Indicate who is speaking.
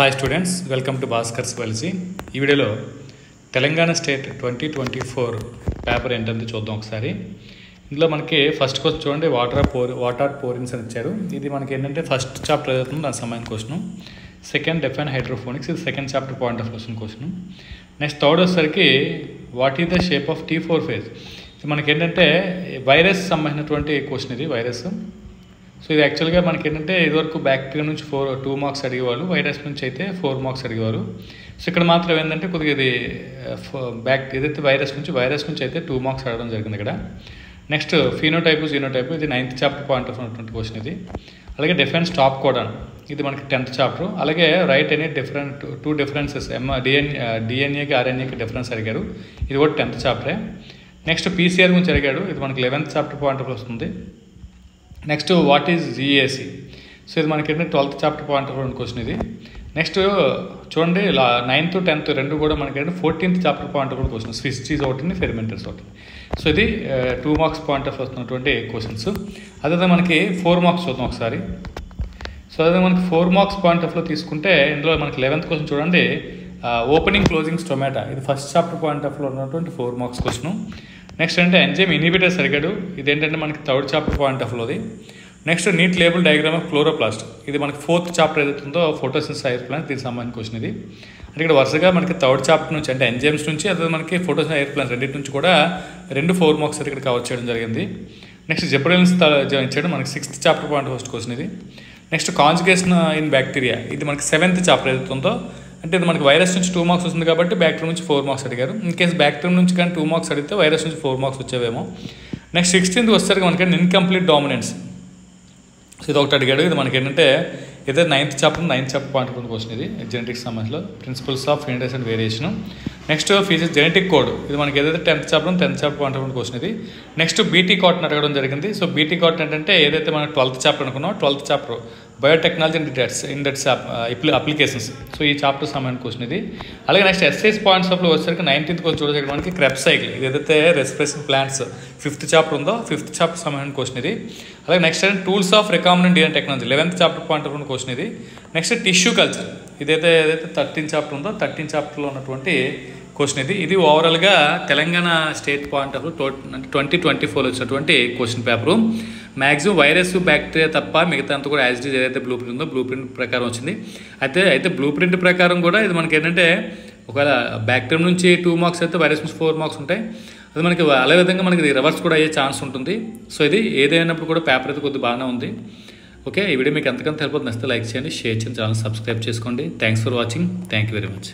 Speaker 1: Hi students, welcome to Bhaskar's వెల్సీ. ఈ వీడియోలో తెలంగాణ స్టేట్ 2024 పేపర్ ఏంటంటే చూద్దాం ఒకసారి. ఇందులో మనకి ఫస్ట్ క్వశ్చన్ చూడండి, వాట్ ఆర్ పోరిన్స్ అని ఇచ్చారు. ఇది మనకి ఏంటంటే ఫస్ట్ చాప్టర్ అవుతుంది, దానికి సంబంధించిన క్వశ్చన్. సెకండ్ డెఫైన్ హైడ్రోఫోనిక్స్, ఇది second chapter point of question. Next third వచ్చేసరికి what is the shape of T4 phage. ఇది మనకి ఏంటంటే వైరస్ సంబంధించినటువంటి క్వశ్చన్. ఇది వైరస్. సో ఇది యాక్చువల్గా మనకి ఏంటంటే ఇదివరకు బ్యాక్టీరియా నుంచి 2 మార్క్స్ అడిగేవాళ్ళు, వైరస్ నుంచి అయితే 4 మార్క్స్ అడిగేవారు. సో ఇక్కడ మాత్రం ఏంటంటే కొద్దిగా ఇది ఏదైతే వైరస్ నుంచి అయితే 2 మార్క్స్ అడగడం జరిగింది ఇక్కడ. నెక్స్ట్ ఫీనోటైపు జీనోటైపు, ఇది 9th చాప్టర్ పాయింట్ ఆఫ్ ఉన్నటువంటి క్వశ్చన్ ఇది. అలాగే డిఫెన్స్ స్టాప్ కోడాన్, ఇది మనకి 10th చాప్టర్. అలాగే రైట్ ఎనీ టూ డిఫరెన్సెస్ డిఎన్ఏకి ఆర్ఎన్ఏకి డిఫరెన్స్ అడిగారు, ఇది కూడా 10th చాప్టరే. నెక్స్ట్ పీసీఆర్ గురించి అడిగాడు, ఇది మనకి 11th చాప్టర్ పాయింట్ ఆఫ్ వస్తుంది. నెక్స్ట్ వాట్ ఈజ్ జిఏసి, సో ఇది మనకి ఏంటంటే 12th chapter point of question ఇది. నెక్స్ట్ చూడండి 9th 10th రెండు కూడా మనకి ఏంటంటే 14th chapter point of question. Swiss cheese ఒకటి, ఫెర్మెంటర్స్ ఒకటి. సో ఇది 2 మార్క్స్ పాయింట్ ఆఫ్ వస్తున్నటువంటి క్వశ్చన్స్. అదే మనకి 4 మార్క్స్ చూద్దాం ఒకసారి. సో అదే మనకి 4 మార్క్స్ పాయింట్ ఆఫ్లో తీసుకుంటే ఇందులో మనకి 11th క్వశ్చన్ చూడండి, ఓపెనింగ్ క్లోజింగ్ స్టొమాటా, ఇది ఫస్ట్ చాప్టర్ పాయింట్ ఆఫ్లో ఉన్నటువంటి 4 మార్క్స్ క్వశ్చన్. నెక్స్ట్ అంటే ఎంజైమ్ ఇన్హిబిటర్స్ అడిగాడు, ఇదేంటంటే మనకి 3rd చాప్టర్ పాయింట్ ఆఫ్లోది. Next neat label diagram of chloroplast, ఇది మనకి 4th చాప్టర్ ఏదైతుందో ఫోటోసిన్థసిస్ ఎయిర్ ప్లాంట్స్, దీనికి సంబంధించిన క్వశ్చన్ ఇది. అంటే ఇక్కడ వరుసగా మనకి 3rd చాప్టర్ నుంచి అంటే ఎంజైమ్స్ నుంచి, అదే మనకి ఫోటోసిన్థసిస్ ఎయిర్ ప్లాంట్స్ రెండింటి నుంచి కూడా 4 మార్క్స్ ఇక్కడ కవర్ చేయడం జరిగింది. నెక్స్ట్ జెపడెన్స్ ఇచ్చాడు మనకి 6th chapter point first question ఇది. నెక్స్ట్ కాంజుగేషన్ ఇన్ బ్యాక్టీరియా, ఇది మనకి 7th చాప్టర్ ఏదైతుందో, అంటే ఇది మనకి వైరస్ నుంచి 2 మార్క్స్ వస్తుంది కాబట్టి బ్యాక్టీరియా నుంచి 4 మార్క్స్ అడిగారు. ఇన్ కేసు బ్యాక్టీరియా నుంచి కానీ 2 మార్క్స్ అడిగితే వైరస్ నుంచి 4 మార్క్స్ వచ్చేవేమో. నెక్స్ట్ 16th వచ్చేసరికి మనకి ఇన్కంప్లీట్ డామినెన్స్, ఇది ఒకటి అడిగాడు. ఇది మనకి ఏంటంటే ఏదైతే 9th chapter point of question ఇది, జెనెటిక్స్ సంబంధించిన principles of phenotypes and variation. Next features genetic code, ఇది మనకి ఏదైతే 10th chapter point of question ఇది. నెక్స్ట్ బీటీ కాటన్ అడగడం జరిగింది. సో బీటీ కాటన్ ఏంటంటే ఏదైతే మనం 12th చాప్టర్ అనుకున్నాం, 12th chapter biotechnology and its applications, so ఈ చాప్టర్ సంబంధించిన క్వశ్చన్ ఇది. అలాగే నెక్స్ట్ ఎస్ఐస్ పాయింట్స్ ఆఫ్లో వచ్చేసరికి 19th క్వశ్చన్ చూడడానికి మనకి క్రెబ్ సైకిల్, ఇది ఏదైతే రెస్పిరేషన్ ప్లాంట్స్ 5th చాప్టర్ ఉందో 5th చాప్టర్ సంబంధించిన క్వశ్చన్ ఇది. అలాగే next tools of recombinant DNA technology 11th chapter point of question ఇది. నెక్స్ట్ టిష్యూ కల్చర్, ఏదైతే 13th చాప్టర్ ఉందో 13th చాప్టర్లో ఉన్నటువంటి క్వశ్చన్ ఇది. ఇది ఓవరాల్గా తెలంగాణ స్టేట్ పాయింట్ ఆఫ్ 2024 వచ్చినటువంటి question paper. Maximum virus bacteria తప్ప మిగతా అంతా కూడా యాజ్ ఇట్ ఈజ్ ఏదైతే బ్లూ ప్రింట్ ఉందో బ్లూ ప్రింట్ ప్రకారం వచ్చింది. అయితే బ్లూ ప్రింట్ ప్రకారం కూడా ఇది మనకి ఏంటంటే ఒకవేళ బ్యాక్టీరియా నుంచి 2 మార్క్స్ అయితే వైరస్ నుంచి 4 మార్క్స్ ఉంటాయి. అది మనకి అదే విధంగా మనకి రివర్స్ కూడా అయ్యే ఛాన్స్ ఉంటుంది. సో ఇది ఏదైనప్పుడు కూడా పేపర్ అయితే కొద్దిగా బాగానే ఉంది. ఓకే, ఈ వీడియో మీకు ఎంతకంత హెల్ప్ అవుతుంది, నచ్చితే లైక్ చేయండి, షేర్ చేయండి, ఛానల్ సబ్స్క్రైబ్ చేసుకోండి. Thanks for watching. Thank you very much.